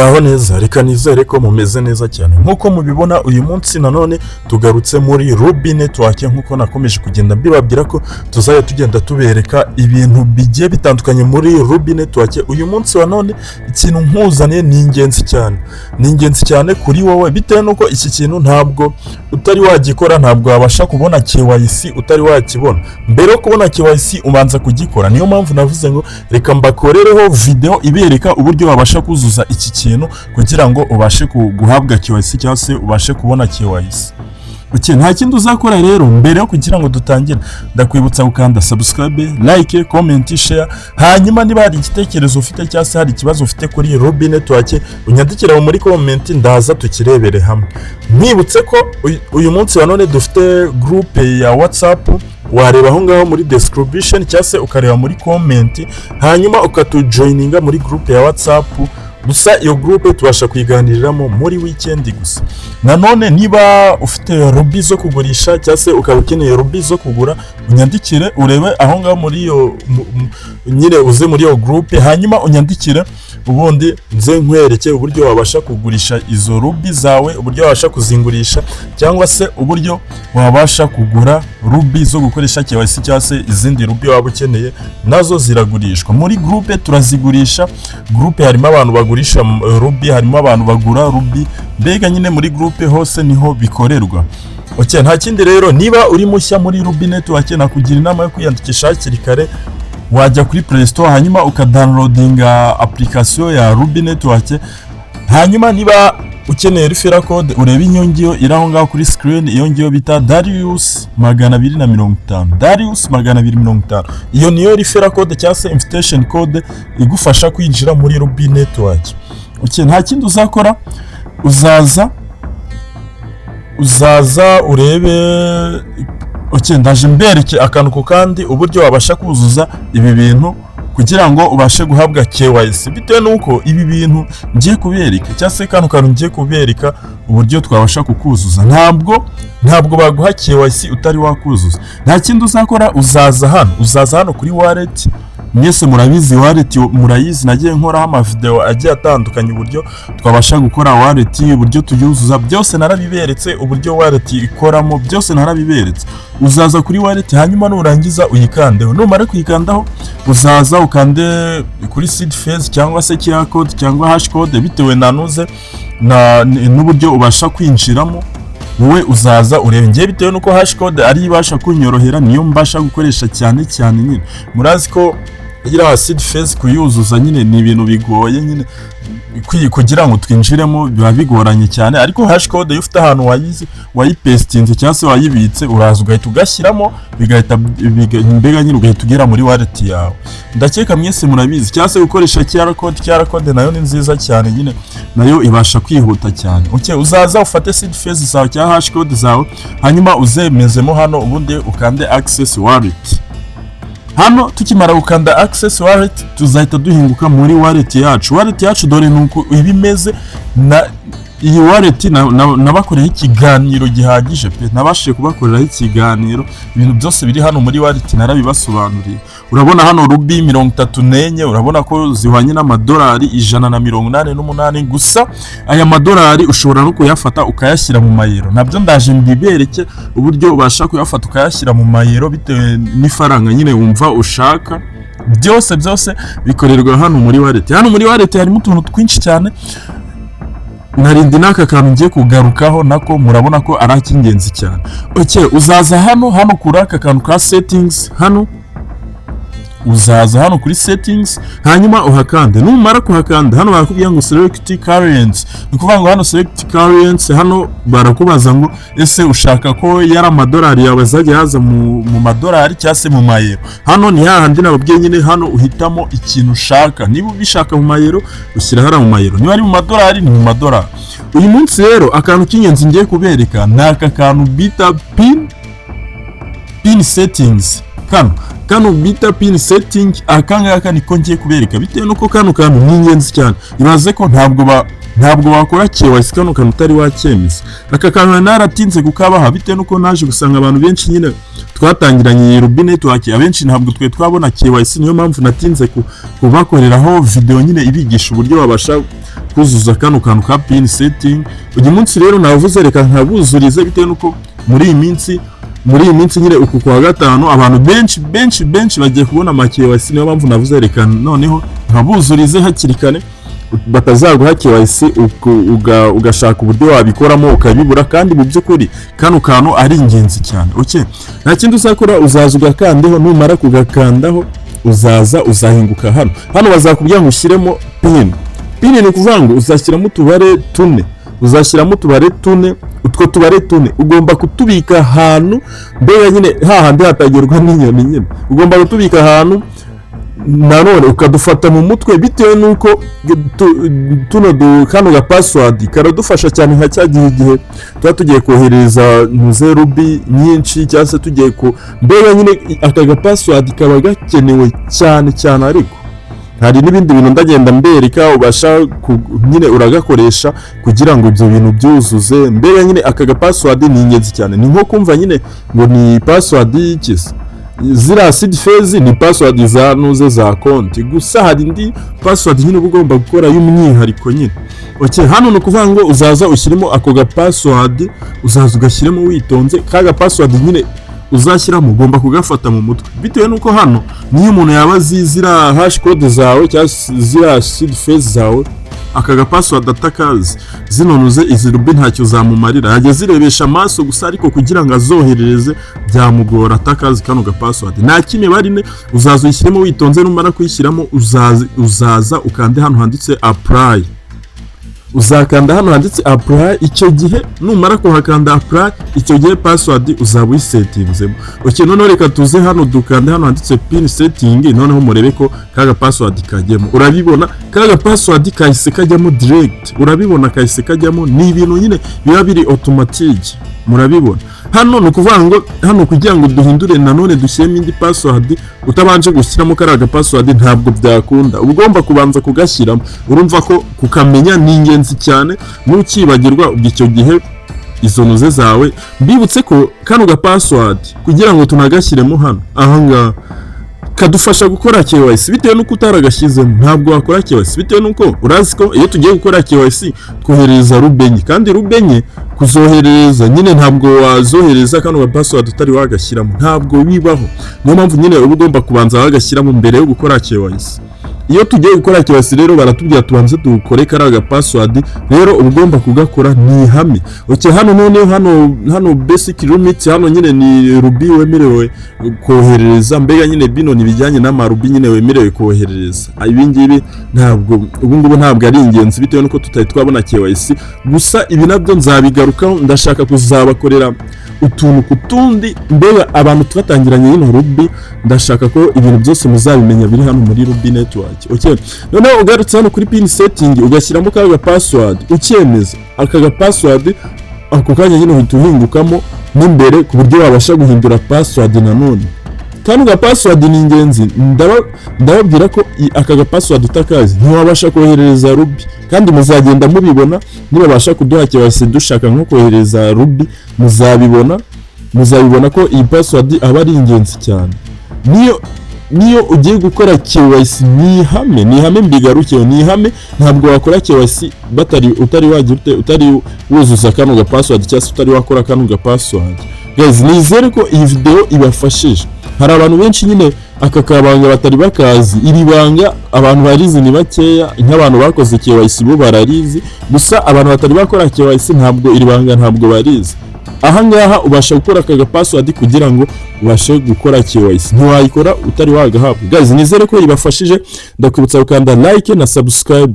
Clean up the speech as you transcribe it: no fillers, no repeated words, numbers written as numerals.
muraho neza, reka nizere ko mumeze neza cyane. Nkuko mubibona uyu munsi nanone tugarutse muri Rubinetwork, nkuko nakomeje kugenda mbibabwira ko tuzajya tugenda tubereka ibintu bigiye bitandukanye muri Rubinetwork. Uyu munsi wa none ikintu nkuzaniye ni ingenzi cyane. Ni ingenzi cyane kuri wowe bitewe nuko iki kintu ntabwo utari wagikora, ntabwo wabasha kubona KYC utari wakibona. Mbere yo kubona KYC ubanza kugikora. Niyo mpamvu navuze ngo reka mbakorereho video ibereka uburyo wabasha kuzuza iki kintu kugira ngo ubashe guhabwa KYC cyangwa se ubashe kubona KYC. Nta kindi uzakora rero mbere yo kugira ngo dutangire, ndakwibutsa gukanda subscribe, like, comment, share. Hanyuma niba hari igitekerezo ufite cyangwa se hari ikibazo ufite kuri Rubinetwork unyandikira muri comment, ndaza tukirebere hamwe. Mwibutse ko uyu munsi wa none dufite group ya WhatsApp, wareba aho ngaho muri description cyangwa se ukareba muri comment, hanyuma ukatujoininga muri group ya WhatsApp. Gusa iyo groupe tubasha kuyiganiriramo muri weekend gusa. Nanone niba ufite Rubi zo kugurisha cyangwa se ukaba ukeneye Rubi zo kugura, unyandikire urebe aho ngaho muri iyo nyine uze muri iyo groupe, hanyuma unyandikire ubundi nze nkwereke uburyo wabasha kugurisha izo Rubi zawe, uburyo wabasha kuzingurisha cyangwa se uburyo wabasha kugura Rubi zo gukoresha KYC cyangwa se izindi Rubi waba ukeneye, nazo ziragurishwa. Muri groupe turazigurisha. Groupe harimo abantu bagurisha Rubi, harimo abantu bagura Rubi, mbega nyine muri groupe hose niho bikorerwa. Nta kindi rero, niba uri mushya muri Rubinetwork nakugira inama yo kwiyandikisha hakiri kare. Wajya kuri Play Store hanyuma ukadownloadinga application ya Rubinetwork, hanyuma niba ukeneye referral code urebe inyongiyo iraho ngaho kuri screen, iyo ngiyo bita Darius 250, Darius 250. Iyo niyo referral code cyangwa se invitation code igufasha kwinjira muri Rubinetwork. Nta kindi uzakora, uzaza urebe. Ndaje mbereke akantu ko kandi uburyo wabasha kuzuza ibi bintu kugira ngo ubashe guhabwa KYC, bitewe nuko ibi bintu ngiye kubereka cyangwa se kantu ngiye kubereka uburyo twabasha kukuzuza. Ntabwo baguha KYC utari wakuzuza. Nta kindi uzakora, uzaza hano kuri wallet. Mwese murabizi wallet, murayizi, nagiye nkoraho amavideo agiye atandukanye uburyo twabasha gukora wallet, uburyo tuyuzuza, byose narabiberetse, uburyo wallet ikoramo byose narabiberetse. Uzaza kuri wallet hanyuma nurangiza uyikandeho. Numara kuyikandaho uzaza ukande kuri seed phrase cyangwa se QR code cyangwa hash code bitewe nanuze n'uburyo ubasha kwinjiramo. Wowe uzaza urebe, ngiye bitewe nuko hash code ari ibasha kunyorohera niyo mbasha gukoresha cyane nyine. Murazi ko iriya seed phrase kuyuzuza nyine ni ibintu bigoye nyine, kugira ngo twinjiremo biba bigoranye cyane, ariko hash code ufite ahantu wayipestinze cyangwa se wayibitse, uraza ugahita ugashyiramo bigahita mbega nyine ugahita ugera muri wallet yawe. Ndakeka mwese murabizi cyangwa se gukoresha QR code nayo ni nziza cyane nyine, nayo ibasha kwihuta cyane. Uzaza ufate seed phrase zawe cyangwa hash code zawe, hanyuma uzemezemo hano, ubundi ukande access wallet. Hano tukimara gukanda access wallet tuzahita duhinguka muri wallet yacu. Dore nuko ibimeze. Iyi wallet nabakoreye ikiganiro gihagije pe, nabashije kubakorera ikiganiro, ibintu byose biri hano muri wallet narabibasobanuriye. Urabona hano Rubi 34, urabona ko zihwanye n'amadolari 188. Gusa aya madolari ushobora no kuyafata ukayashyira mu mayero, nabyo ndaje mbibereke uburyo ubasha kuyafata ukayashyira mu mayero bitewe n'ifaranga nyine wumva ushaka. Byose bikorerwa hano muri wallet. Hano muri wallet harimo utuntu twinshi cyane, narindi naka kantu ngiye kugarukaho nako murabona ko ari akingenzi cyane. Uzaza hano kuri aka kantu ka settings, uzaza hano kuri settings hanyuma uhakande. Numara kuhakanda hano barakubwira ngo select currency, ni kuvuga ngo hano select currency, hano barakubaza ngo ese ushaka ko yari amadolari yawe azajya haza mu madolari cyangwa se mu mayero. Hano ni hahandi nababwiye nyine, hano uhitamo ikintu ushaka. Niba ubishaka mu mayero ushyira hara mu mayero, niba ari mu madolari ni mu madolari. Uyu munsi rero akantu k'ingenzi ngiye kubereka ni aka kantu bita pin settings. kano bita pinsetting. Akangaka niko ngiye kubereka bitewe nuko kano kantu ni ingenzi cyane. Ibaze ko ntabwo wakora KYC kano kantu utari wacyemeza. Aka kantu naratinze kukabaha bitewe nuko naje gusanga abantu benshi nyine twatangiranye Rubinetwork abenshi ntabwo twe twabona KYC, niyo mpamvu natinze kubakoreraho video nyine ibigisha uburyo babasha kuzuza kano kantu ka pinsetting. Uyu munsi rero navuze reka nkabuzurize bitewe nuko muri iyi minsi nyine uku kwa gatanu abantu benshi bagiye kubona ama KYC, niyo mpamvu navuze reka noneho nkabuzurize hakiri kare batazaguha KYC ugashaka uburyo wabikoramo ukabibura, kandi mu by'ukuri kano kantu ari ingenzi cyane. Okay, nta kindi uzakora, uzaza ugakandaho, numara kugakandaho uzahinguka hano bazakubwira ngo ushyiremo pin ni kuvuga ngo uzashyiramo utubare tune, utwo tubare tune ugomba kutubika ahantu mbega nyine hahandi hatagerwa n'inyoni nyine, ugomba kutubika ahantu nanone ukadufata mu mutwe bitewe nuko kano ga password karadufasha cyane nka cya gihe tuba tugiye kohereza muze Rubi nyinshi cyangwa se tugiye mbega nyine aka ga password kaba gakenewe cyane, ariko hari n'ibindi bintu ndagenda mbereka ubasha nyine uragakoresha kugira ngo ibyo bintu byuzuze. Mbega nyine aka ga password ni ingenzi cyane, ni nko kumva nyine ngo ni password y'ikisi zira seed phase ni password za konti, gusa hari indi password nyine ugomba gukora y'umwihariko nyine. Okay, hano no kuvuga ngo uzaza ushyiremo ako ga password, uzaza ugashyiremo witonze. Kaga password nyine uzashyiramo ugomba kugafata mu mutwe bitewe nuko hano niyo umuntu yaba zira hash code zawe cyangwa zira seed phase zawe, aka ga password atakazi zinonuze izi Rubi ntacyo zamumarira, yajya zirebesha amaso gusa, ariko kugira ngo azoherereze byamugora atakazi kano ga password. Nta kimibare ine, uzaza uyishyiremo witonze, numara kuyishyiramo uzaza ukande hano handitse apply, uzakanda hano handitse apply. Icyo gihe numara kuhakanda apply, icyo gihe password uzaba uyisetinzemo. Okay, noneho reka tuze hano dukande hano handitse pin setting, noneho murebe ko kaga password kajyemo. Urabibona kaga password kahise kajyamo direct, urabibona kahise kajyamo, ni ibintu nyine biba biri automatic, murabibona. Hano no kuvuga ngo hano kugira ngo duhindure nanone dushyiremo indi password utabanje gushyiramo karaga password ntabwo byakunda, ugomba kubanza kugashyiramo. Urumva ko kukamenya ni ingenzi cyane, nukibagirwa ubwo gihe izo nuze zawe. Mbibutse ko kano ga password kugira ngo tunagashyiremo hano ahanga kadufasha gukora KYC bitewe nuko utaragashyizemo ntabwo wakora KYC, bitewe nuko urazi ko iyo tugiye gukora KYC twohereza Rubenye, kandi Rubenye kuzohereza nyine ntabwo wazohereza kano ga password utari wagashyiramo, ntabwo bibaho. Niyo mpamvu nyine uba ugomba kubanza wagashyiramo mbere yo gukora KYC. Iyo tugiye gukora KYC rero baratubwira tubanze dukore karaga password, rero ugomba kugakora ni ihame. Okay, hano noneho hano basic limit hano nyine ni Rubi wemerewe koherereza, mbega nyine bino ni bijyanye n'ama Rubi nyine wemerewe koherereza. Ibi ngibi ntabwo ubungubu ntabwo ari ingenzi bitewe nuko tutari twabona KYC, gusa ibi nabyo nzabigarukaho. Ndashaka kuzabakorera utuntu kutundi, mbega abantu twatangiranye hino Rubi, ndashaka ko ibintu byose muzabimenya biri hano muri Rubinetwork. Okay, noneho ugarutse hano kuri pin setting ugashyiramo kaga password, ucyemeza aka password ako kanya nyine uhita uhingukamo n'imbere ku buryo wabasha guhindura password nanone. Kandi ga password ni ingenzi, ndababwira ko aka password utakazi ntiwabasha koherereza Rubi, kandi muzagenda mubibona nibabasha kuduha KYC dushaka nko kohereza Rubi, muzabibona ko iyi password aba ari ingenzi cyane. Niyo ugiye gukora KYC ni ihame mbigarukeho, ni ihame. Ntabwo wakora KYC utari wuzuza kano ga password cyangwa utari wakora kano ga password. Guys, nizere ko iyi video ibafashije. Hari abantu benshi nyine aka kabanga batari bakazi, iri banga abantu barizi ni bakeya, nk'abantu bakoze KYC bo bararizi, gusa abantu batari bakora KYC ntabwo iri banga ntabwo barizi. Aha ngaha ubasha gukora aka password kugira ngo ubashe gukora KYC, ntiwayikora utari wagahabwa. Guys, nizere ko ibafashije, ndakwibutsa gukanda like na subscribe.